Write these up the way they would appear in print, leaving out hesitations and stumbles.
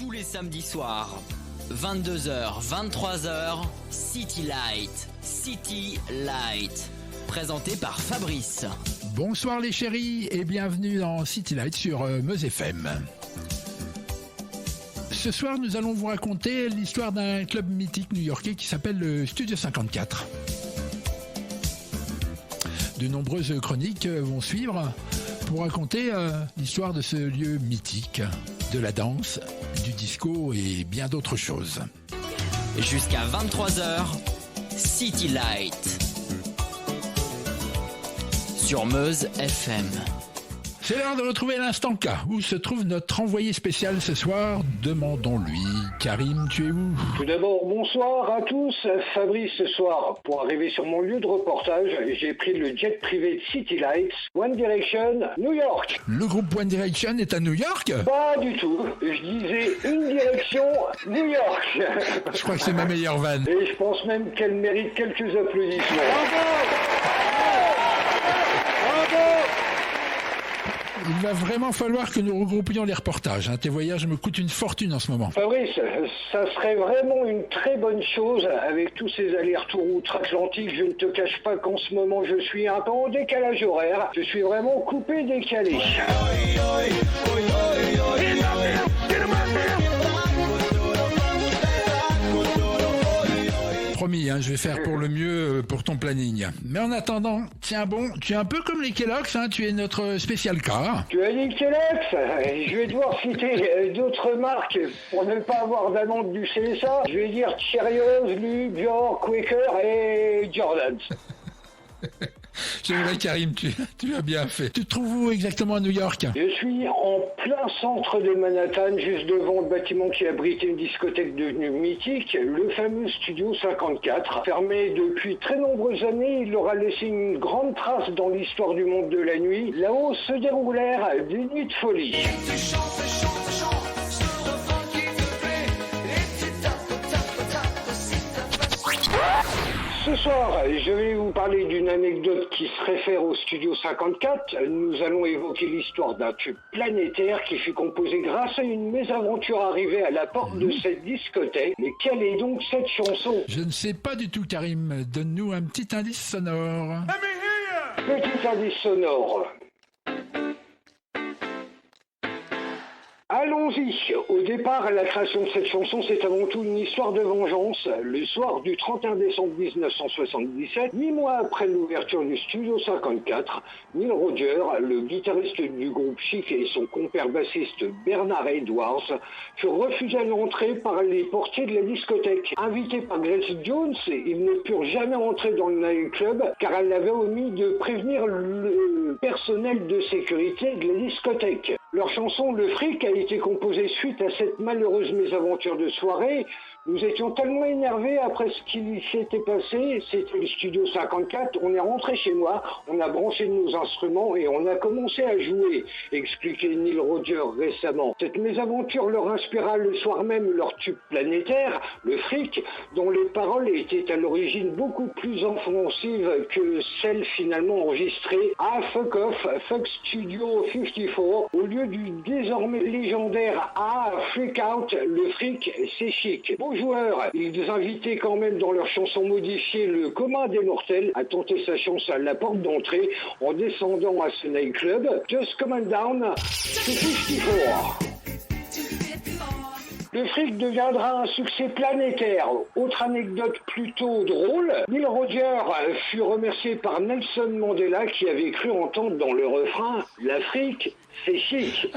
Tous les samedis soirs, 22h, 23h, City Light. City Light. Présenté par Fabrice. Bonsoir les chéris et bienvenue dans City Light sur Meuse FM. Ce soir, nous allons vous raconter l'histoire d'un club mythique new-yorkais qui s'appelle le Studio 54. De nombreuses chroniques vont suivre pour raconter l'histoire de ce lieu mythique, de la danse, du disco et bien d'autres choses. Jusqu'à 23h, City Light. Sur Meuse FM. C'est l'heure de retrouver l'instant K. Où se trouve notre envoyé spécial ce soir? Demandons-lui. Karim, tu es où? Tout d'abord, bonsoir à tous. Fabrice, ce soir, pour arriver sur mon lieu de reportage, j'ai pris le jet privé de City Lights, One Direction, New York. Le groupe One Direction est à New York? Pas du tout. Je disais une direction, New York. Je crois que c'est ma meilleure vanne. Et je pense même qu'elle mérite quelques applaudissements. Il va vraiment falloir que nous regroupions les reportages. Tes voyages me coûtent une fortune en ce moment. Fabrice, ça serait vraiment une très bonne chose avec tous ces allers-retours outre-Atlantique. Je ne te cache pas qu'en ce moment, je suis un peu en décalage horaire. Je suis vraiment coupé, décalé. Promis, je vais faire pour le mieux pour ton planning. Mais en attendant, tiens bon, tu es un peu comme les Kellogg's, tu es notre spécial car. Tu as dit Kellogg's? Je vais devoir citer d'autres marques pour ne pas avoir d'amende du CSA. Je vais dire Cheerios, Lu, Dior, Quaker et Jordan. C'est vrai, Karim, tu as bien fait. Tu te trouves où exactement à New York? Je suis en plein centre de Manhattan, juste devant le bâtiment qui abrite une discothèque devenue mythique, le fameux Studio 54. Fermé depuis très nombreuses années, il aura laissé une grande trace dans l'histoire du monde de la nuit. Là-haut se déroulèrent des nuits de folie. Ce soir, je vais vous parler d'une anecdote qui se réfère au Studio 54. Nous allons évoquer l'histoire d'un tube planétaire qui fut composé grâce à une mésaventure arrivée à la porte de cette discothèque. Mais quelle est donc cette chanson? Je ne sais pas du tout, Karim. Donne-nous un petit indice sonore. Petit indice sonore. Allons-y. Au départ, la création de cette chanson, c'est avant tout une histoire de vengeance. Le soir du 31 décembre 1977, 8 mois après l'ouverture du Studio 54, Neil Rogers, le guitariste du groupe Chic et son compère bassiste Bernard Edwards, furent refusés à l'entrée par les portiers de la discothèque. Invités par Grace Jones, ils ne purent jamais entrer dans le nightclub car elle avait omis de prévenir le personnel de sécurité de la discothèque. Leur chanson Le Fric a été composée suite à cette malheureuse mésaventure de soirée. Nous étions tellement énervés après ce qui s'était passé, c'était le Studio 54, on est rentré chez moi, on a branché nos instruments et on a commencé à jouer, expliquait Neil Rogers récemment. Cette mésaventure leur inspira le soir même leur tube planétaire, Le Fric, dont les paroles étaient à l'origine beaucoup plus offensives que celles finalement enregistrées à Fuck Off, Fuck Studio 54, au lieu du désormais légendaire à Freak Out, Le Fric, c'est chic. Joueurs, ils invitaient quand même dans leur chanson modifiée le commun des mortels à tenter sa chance à la porte d'entrée en descendant à ce nightclub. Just Come Down, c'est 54. Le Fric deviendra un succès planétaire. Autre anecdote plutôt drôle, Neil Rogers fut remercié par Nelson Mandela qui avait cru entendre dans le refrain « L'Afrique, c'est chic ».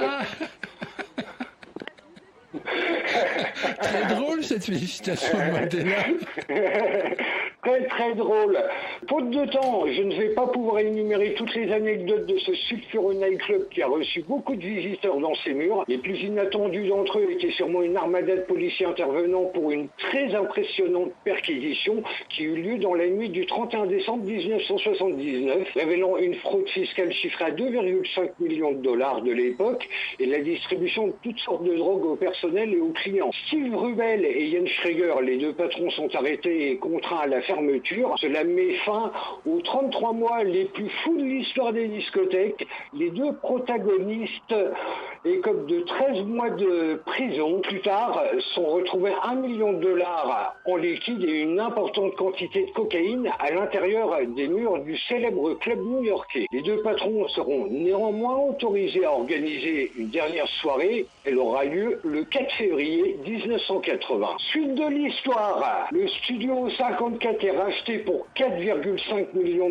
Très drôle cette félicitation de Mandela. Très très drôle. Faute de temps, je ne vais pas pouvoir énumérer toutes les anecdotes de ce sulfureux nightclub qui a reçu beaucoup de visiteurs dans ses murs. Les plus inattendus d'entre eux étaient sûrement une armada de policiers intervenant pour une très impressionnante perquisition qui eut lieu dans la nuit du 31 décembre 1979, révélant une fraude fiscale chiffrée à 2,5 millions de dollars de l'époque et la distribution de toutes sortes de drogues aux personnel et aux clients. Steve Rubel et Jens Schrager, les deux patrons, sont arrêtés et contraints à la fermeture. Cela met fin aux 33 mois les plus fous de l'histoire des discothèques. Les deux protagonistes écope de 13 mois de prison. Plus tard, sont retrouvés $1 million en liquide et une importante quantité de cocaïne à l'intérieur des murs du célèbre club new-yorkais. Les deux patrons seront néanmoins autorisés à organiser une dernière soirée. Elle aura lieu le 4 février 1980. Suite de l'histoire, le studio 54 est racheté pour $4,5 millions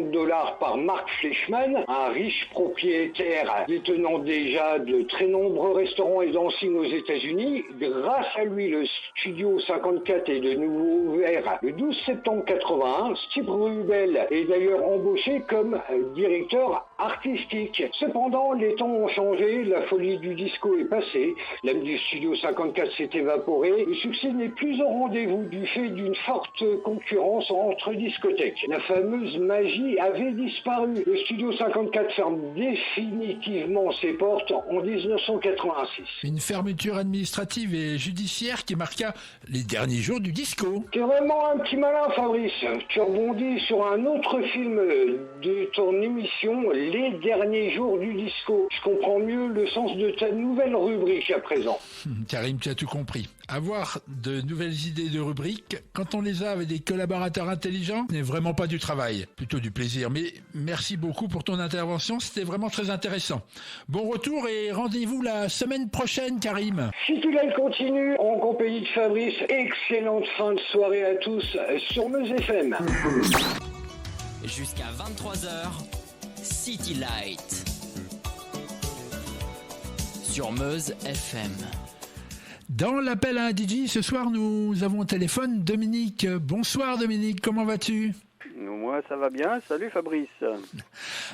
par Mark Fleischmann, un riche propriétaire détenant déjà de très nombreux restaurants et dancing aux États-Unis. Grâce à lui, le studio 54 est de nouveau ouvert le 12 septembre 81. Steve Rubel est d'ailleurs embauché comme directeur artistique. Cependant, les temps ont changé, la folie du disco est passée, l'âme du studio 54 s'est évaporée, le succès n'est plus au rendez-vous du fait d'une forte concurrence entre discothèques. La fameuse magie avait disparu. Le studio 54 ferme définitivement ses portes en 1986. Une fermeture administrative et judiciaire qui marqua les derniers jours du disco. T'es vraiment un petit malin, Fabrice. Tu rebondis sur un autre film de ton émission, Les derniers jours du disco. Je comprends mieux le sens de ta nouvelle rubrique à présent. Karim, tu as tout compris. Avoir de nouvelles idées de rubriques, quand on les a avec des collaborateurs intelligents, n'est vraiment pas du travail, plutôt du plaisir. Mais merci beaucoup pour ton intervention, c'était vraiment très intéressant. Bon retour et rendez-vous la semaine prochaine, Karim. Si tu la continue en compagnie de Fabrice, excellente fin de soirée à tous sur Meuse FM. Jusqu'à 23h, City Light. Sur Meuse FM. Dans l'appel à un DJ, ce soir, nous avons au téléphone Dominique. Bonsoir Dominique, comment vas-tu ? Moi, ça va bien. Salut Fabrice.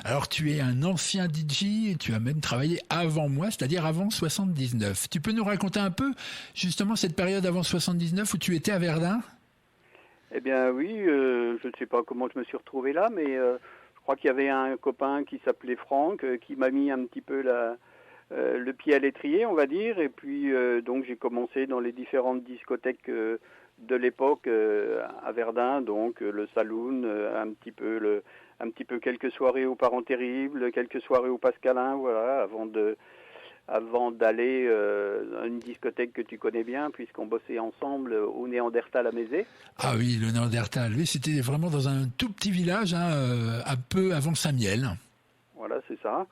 Alors, tu es un ancien DJ et tu as même travaillé avant moi, c'est-à-dire avant 79. Tu peux nous raconter un peu, justement, cette période avant 79 où tu étais à Verdun ? Eh bien oui, je ne sais pas comment je me suis retrouvé là, mais je crois qu'il y avait un copain qui s'appelait Franck, qui m'a mis un petit peu le pied à l'étrier, on va dire, et puis donc j'ai commencé dans les différentes discothèques de l'époque à Verdun, donc le Saloon, un petit peu quelques soirées aux Parents Terribles, quelques soirées au Pascalin, voilà, avant d'aller à une discothèque que tu connais bien, puisqu'on bossait ensemble au Néandertal à Mézé. Ah oui, le Néandertal, oui, c'était vraiment dans un tout petit village, un peu avant Saint-Miel. Voilà, c'est ça.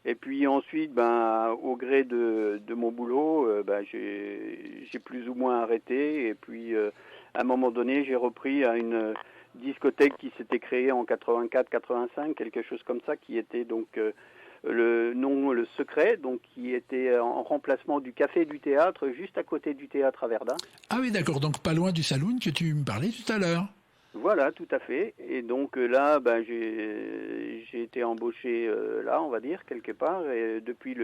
Et puis ensuite, au gré de mon boulot, j'ai plus ou moins arrêté. Et puis, à un moment donné, j'ai repris à une discothèque qui s'était créée en 84-85, quelque chose comme ça, qui était donc le Secret, donc qui était en remplacement du Café du Théâtre, juste à côté du théâtre à Verdun. Ah oui, d'accord, donc pas loin du Saloon que tu me parlais tout à l'heure. Voilà, tout à fait. Et donc là, j'ai été embauché là, on va dire, quelque part, et depuis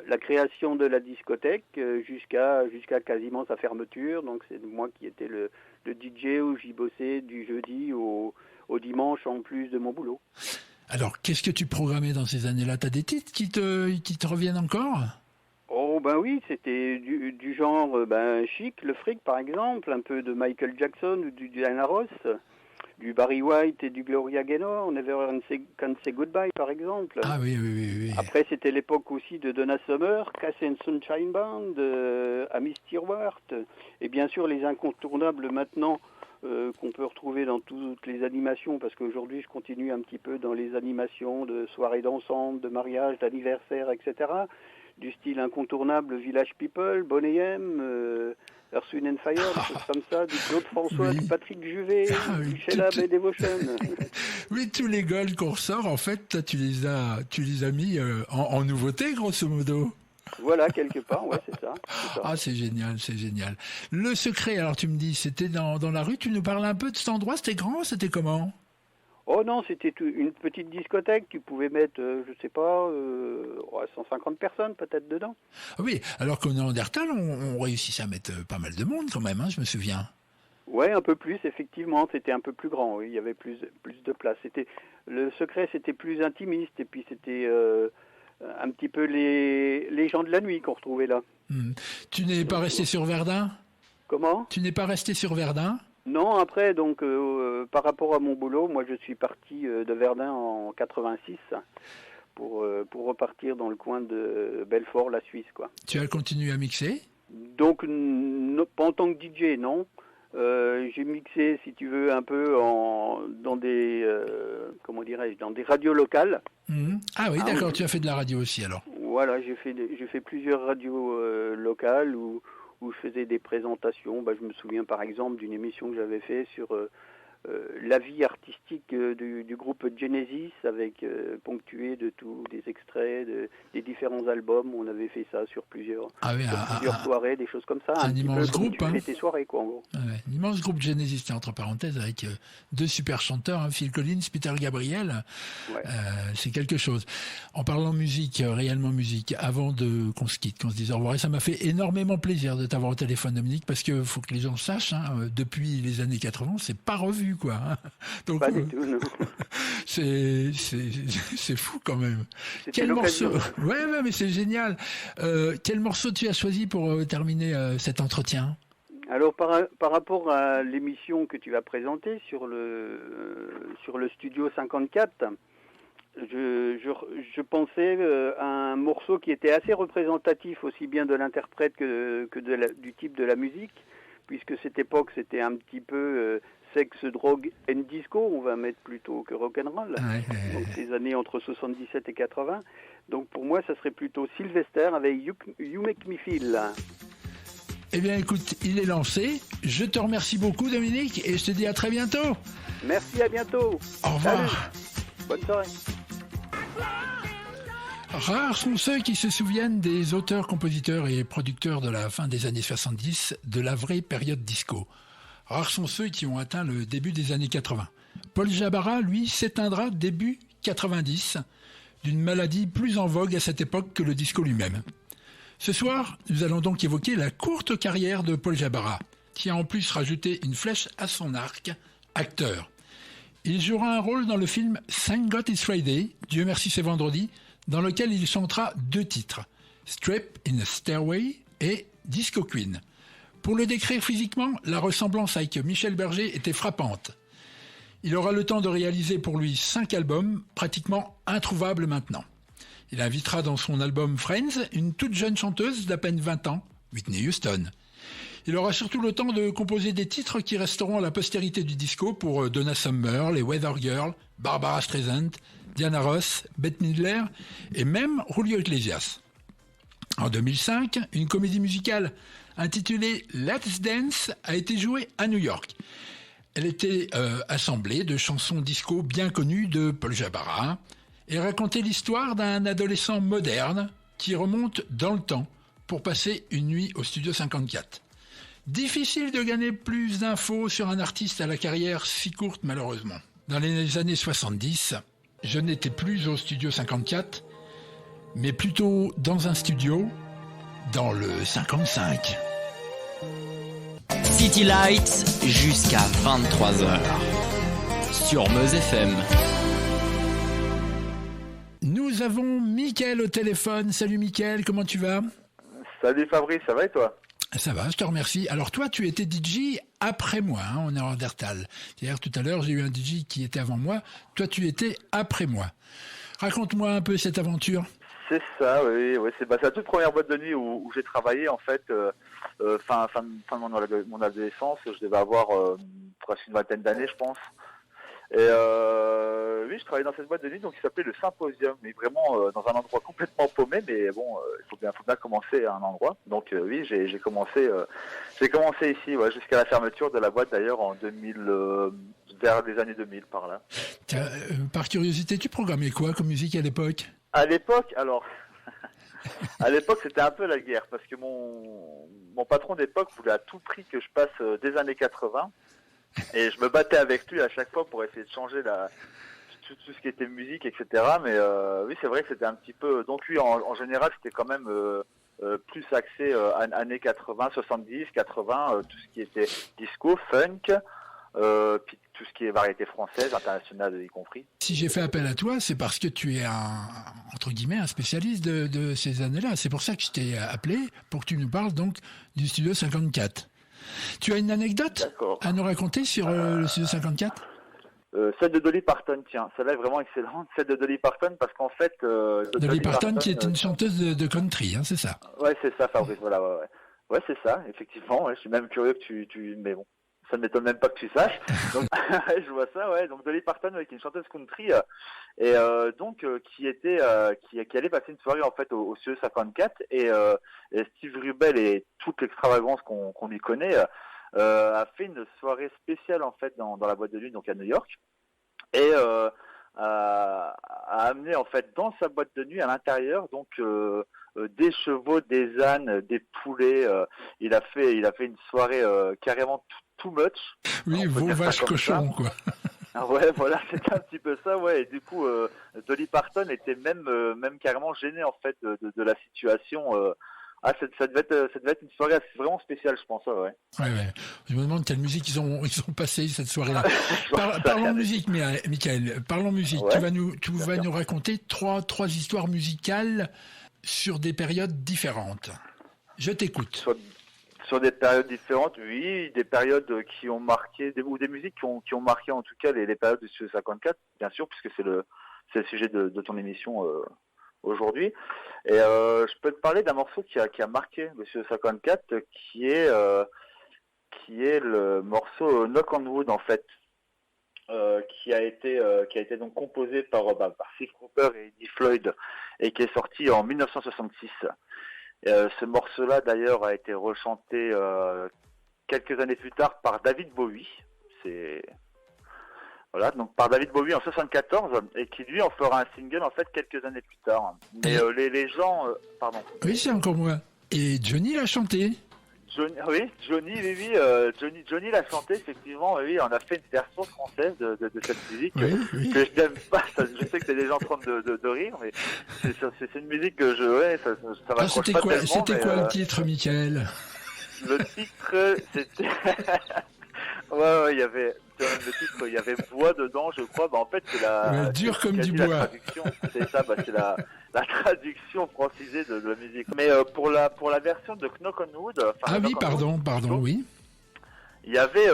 la création de la discothèque jusqu'à quasiment sa fermeture. Donc c'est moi qui étais le DJ où j'y bossais du jeudi au dimanche en plus de mon boulot. Alors, qu'est-ce que tu programmais dans ces années-là ? T'as des titres qui te reviennent encore ? Oh ben oui, c'était du genre Chic, le Fric par exemple, un peu de Michael Jackson ou du Diana Ross, du Barry White et du Gloria Gaynor, Never Can Say Goodbye par exemple. Ah oui. Après c'était l'époque aussi de Donna Summer, Cassie and Sunshine Band, Amy Stewart, et bien sûr les incontournables maintenant qu'on peut retrouver dans toutes les animations, parce qu'aujourd'hui je continue un petit peu dans les animations de soirées d'ensemble, de mariage, d'anniversaire, etc., du style incontournable Village People, Boney M, Earth, Wind and Fire, des choses comme ça, du Claude François, Oui. du Patrick Juvet, du Sheila Bay Devotion. Oui, tous les goals qu'on ressort, en fait, tu les as mis en nouveauté, grosso modo. Voilà, quelque part, ouais, c'est ça. Ah, c'est génial. Le Secret, alors tu me dis, c'était dans la rue, tu nous parles un peu de cet endroit, c'était grand, c'était comment ? Oh non, c'était une petite discothèque, tu pouvais mettre, 150 personnes peut-être dedans. Ah oui, alors qu'au Néandertal, on réussissait à mettre pas mal de monde quand même, je me souviens. Ouais, un peu plus, effectivement, c'était un peu plus grand, oui, il y avait plus de place. Le Secret, c'était plus intimiste, et puis c'était un petit peu les gens de la nuit qu'on retrouvait là. Tu n'es pas resté sur Verdun ? Comment ? Tu n'es pas resté sur Verdun ? Non, après, donc, par rapport à mon boulot, moi je suis parti de Verdun en 86 pour repartir dans le coin de Belfort, la Suisse, quoi. Tu as continué à mixer ? Donc, pas en tant que DJ, non. J'ai mixé, si tu veux, un peu dans des dans des radios locales. Ah oui, d'accord, tu as fait de la radio aussi alors. Voilà, j'ai fait plusieurs radios locales où je faisais des présentations. Je me souviens par exemple d'une émission que j'avais fait sur la vie artistique du groupe Genesis, avec ponctué de tous des extraits des différents albums. On avait fait ça sur plusieurs soirées, des choses comme ça. Un immense groupe, hein. Tes soirées, quoi, en gros. Ouais, un immense groupe Genesis, entre parenthèses, avec deux super chanteurs, hein, Phil Collins, Peter Gabriel. Ouais. C'est quelque chose. En parlant musique, réellement musique, avant qu'on se quitte, qu'on se dise au revoir, et ça m'a fait énormément plaisir de t'avoir au téléphone, Dominique, parce que faut que les gens sachent, hein, depuis les années 80, c'est pas revu, quoi. Hein. Donc, pas du tout, non. c'est fou quand même. Quel morceau? Ouais, mais c'est génial. Quel morceau tu as choisi pour terminer cet entretien? Alors par rapport à l'émission que tu vas présenter sur le Studio 54, je pensais à un morceau qui était assez représentatif aussi bien de l'interprète que du type de la musique, puisque cette époque c'était un petit peu sexe, drogue and disco, on va mettre plutôt que rock'n'roll, donc ces années entre 77 et 80. Donc pour moi ça serait plutôt Sylvester avec You Make Me Feel. Eh bien écoute, il est lancé. Je te remercie beaucoup Dominique et je te dis à très bientôt. Merci, à bientôt. Au revoir. Salut. Bonne soirée. Rares sont ceux qui se souviennent des auteurs, compositeurs et producteurs de la fin des années 70, de la vraie période disco. Rares sont ceux qui ont atteint le début des années 80. Paul Jabara, lui, s'éteindra début 90, d'une maladie plus en vogue à cette époque que le disco lui-même. Ce soir, nous allons donc évoquer la courte carrière de Paul Jabara, qui a en plus rajouté une flèche à son arc, acteur. Il jouera un rôle dans le film Thank God It's Friday, Dieu merci c'est vendredi, dans lequel il chantera 2 titres, Strip in a Stairway et Disco Queen. Pour le décrire physiquement, la ressemblance avec Michel Berger était frappante. Il aura le temps de réaliser pour lui 5 albums, pratiquement introuvables maintenant. Il invitera dans son album Friends une toute jeune chanteuse d'à peine 20 ans, Whitney Houston. Il aura surtout le temps de composer des titres qui resteront à la postérité du disco pour Donna Summer, les Weather Girls, Barbara Streisand, Diana Ross, Bette Midler et même Julio Iglesias. En 2005, une comédie musicale intitulée Let's Dance a été jouée à New York. Elle était assemblée de chansons disco bien connues de Paul Jabara et racontait l'histoire d'un adolescent moderne qui remonte dans le temps pour passer une nuit au Studio 54. Difficile de gagner plus d'infos sur un artiste à la carrière si courte malheureusement. Dans les années 70, je n'étais plus au Studio 54, mais plutôt dans un studio, dans le 55. City Lights jusqu'à 23h sur Meuse FM. Nous avons Mickaël au téléphone. Salut Mickaël, comment tu vas? Salut Fabrice, ça va et toi? Ça va, je te remercie. Alors toi, tu étais DJ après moi, hein, on est en Dertal. C'est-à-dire tout à l'heure, j'ai eu un DJ qui était avant moi. Toi, tu étais après moi. Raconte-moi un peu cette aventure. C'est ça, oui. C'est la toute première boîte de nuit où j'ai travaillé en fait. Fin de mon adolescence, je devais avoir presque une vingtaine d'années, je pense. Et oui, je travaillais dans cette boîte de nuit donc qui s'appelait le Symposium, mais vraiment dans un endroit complètement paumé, mais bon, il faut bien commencer à un endroit. Donc oui, j'ai commencé ici, jusqu'à la fermeture de la boîte d'ailleurs en 2000, vers les années 2000 par là. Par curiosité, tu programmais quoi comme musique à l'époque? À l'époque, alors. À l'époque, c'était un peu la guerre parce que mon patron d'époque voulait à tout prix que je passe des années 80 et je me battais avec lui à chaque fois pour essayer de changer tout ce qui était musique, etc. Mais oui, c'est vrai que c'était un petit peu. Donc lui, en général, c'était quand même plus axé années 80, 70, 80, tout ce qui était disco, funk. Puis tout ce qui est variété française, internationale y compris. Si j'ai fait appel à toi, c'est parce que tu es entre guillemets un spécialiste de ces années-là. C'est pour ça que je t'ai appelé, pour que tu nous parles donc du Studio 54. Tu as une anecdote à nous raconter sur le Studio 54? Celle de Dolly Parton, tiens, celle-là est vraiment excellente, celle de Dolly Parton, parce qu'en fait... Dolly Parton qui est une chanteuse de country, c'est ça? Ouais, c'est ça, Fabrice, voilà, ouais. Ouais, c'est ça, effectivement, je suis même curieux que tu... Mais bon, ça ne m'étonne même pas que tu saches. Donc, je vois ça, ouais, donc Dolly Parton, qui est une chanteuse country, et qui allait passer une soirée, en fait, au CE 54, et Steve Rubel et toute l'extravagance qu'on lui connaît... a fait une soirée spéciale en fait dans la boîte de nuit, donc à New York, et a amené en fait dans sa boîte de nuit à l'intérieur donc des chevaux, des ânes, des poulets. Il a fait une soirée carrément too much. Oui, vos vaches cochons quoi. Ouais, voilà, c'était un petit peu ça, ouais. Et du coup, Dolly Parton était même carrément gênée en fait de la situation. Ça devait être une soirée vraiment spéciale, je pense, ouais. Ouais. Je me demande quelle musique ils ont passé cette soirée-là. Parlons musique, Michael. Parlons musique. Ouais. Tu vas nous raconter trois histoires musicales sur des périodes différentes. Je t'écoute. Sur des périodes différentes, oui, des périodes qui ont marqué, ou des musiques qui ont marqué en tout cas les périodes du CE 54, bien sûr, puisque c'est le sujet de ton émission aujourd'hui. Et je peux te parler d'un morceau qui a marqué le CE 54, qui est le morceau Knock on Wood en fait, qui a été donc composé par Steve Cropper et Eddie Floyd et qui est sorti en 1966. Ce morceau-là d'ailleurs a été rechanté quelques années plus tard par David Bowie. Voilà, donc par David Bowie en 74, et qui lui en fera un single en fait quelques années plus tard. Mais les gens, pardon. Oui, c'est encore moi. Et Johnny l'a chanté. Johnny l'a chanté effectivement. Oui, on a fait une version française de cette musique oui. Que je n'aime pas. Je sais que t'es déjà en train de rire, mais c'est une musique que ça m'accroche pas tellement. C'était quoi le titre, Michael? Le titre, c'était. Ouais, il y avait le titre, il y avait bois dedans, je crois. En fait, c'est dur comme du bois. La traduction, c'est ça, c'est la traduction francisée de la musique. Mais pour la version de Knock on Wood. Ah oui, pardon, oui. Il y avait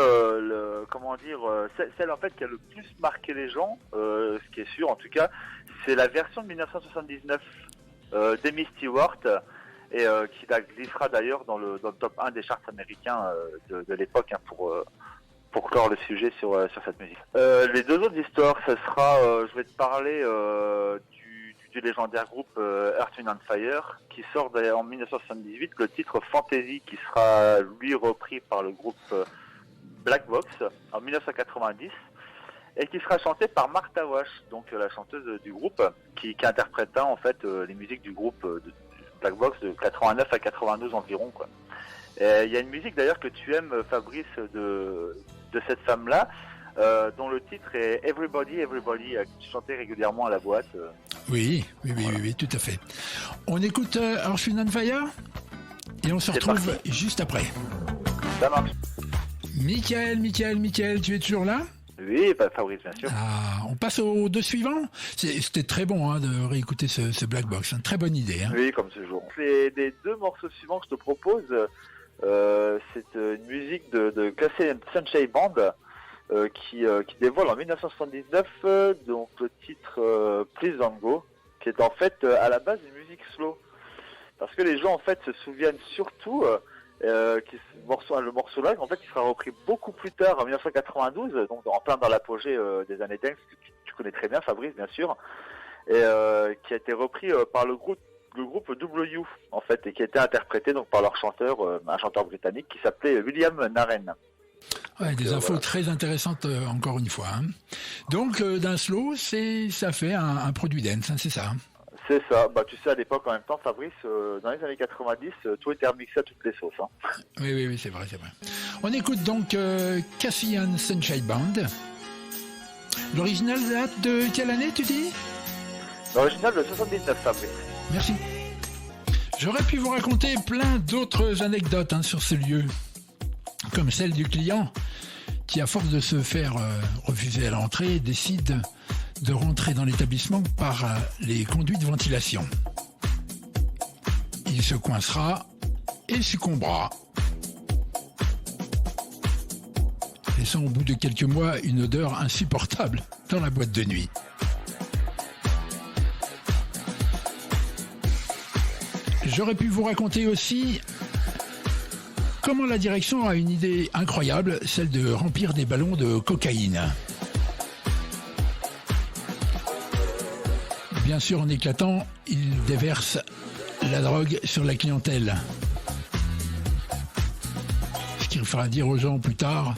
celle en fait qui a le plus marqué les gens, ce qui est sûr en tout cas, c'est la version de 1979 d'Amy Stewart. Et qui la glissera d'ailleurs dans le top 1 des charts américains de l'époque, pour clore le sujet sur cette musique. Les deux autres histoires, ce sera, je vais te parler du légendaire groupe Earth, Wind & Fire, qui sort d'ailleurs en 1978, le titre Fantasy, qui sera lui repris par le groupe Black Box en 1990, et qui sera chanté par Martha Wash, donc la chanteuse du groupe, qui interpréta en fait les musiques du groupe Black Box de 89 à 92 environ, quoi. Il y a une musique d'ailleurs que tu aimes, Fabrice, de cette femme-là, dont le titre est Everybody, Everybody, chanté régulièrement à la boîte. Oui, tout à fait. On écoute Earth, Wind & Fire et on se retrouve juste après. Ça marche. Michael, tu es toujours là? Oui, Fabrice, bien sûr. On passe aux deux suivants. C'était très bon de réécouter ce Black Box. Très bonne idée. Oui, comme toujours. Les deux morceaux suivants que je te propose, c'est une musique de Casey & Sunshine Band qui dévoile en 1979 donc le titre Please Don't Go, qui est en fait à la base une musique slow. Parce que les gens en fait se souviennent surtout le morceau-là, en fait, il sera repris beaucoup plus tard, en 1992, donc en plein dans l'apogée des années dance, que tu connais très bien, Fabrice, bien sûr, et qui a été repris par le groupe W, en fait, et qui a été interprété donc par leur chanteur, un chanteur britannique qui s'appelait William Naren. Ouais, des infos très intéressantes encore une fois. Donc d'un slow, ça fait un produit dance, c'est ça. C'est ça. Tu sais, à l'époque, en même temps, Fabrice, dans les années 90, tout était remixé à toutes les sauces. Oui, c'est vrai. On écoute donc Casey & Sunshine Band. L'original date de quelle année, tu dis? L'original de 79, Fabrice. Merci. J'aurais pu vous raconter plein d'autres anecdotes sur ce lieu, comme celle du client qui, à force de se faire refuser à l'entrée, décide de rentrer dans l'établissement par les conduits de ventilation. Il se coincera et succombera. laissant au bout de quelques mois une odeur insupportable dans la boîte de nuit. J'aurais pu vous raconter aussi comment la direction a une idée incroyable, celle de remplir des ballons de cocaïne. Bien sûr, en éclatant, ils déversent la drogue sur la clientèle. Ce qui fera dire aux gens plus tard,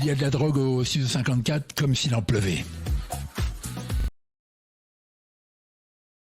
il y a de la drogue au 654 comme s'il en pleuvait.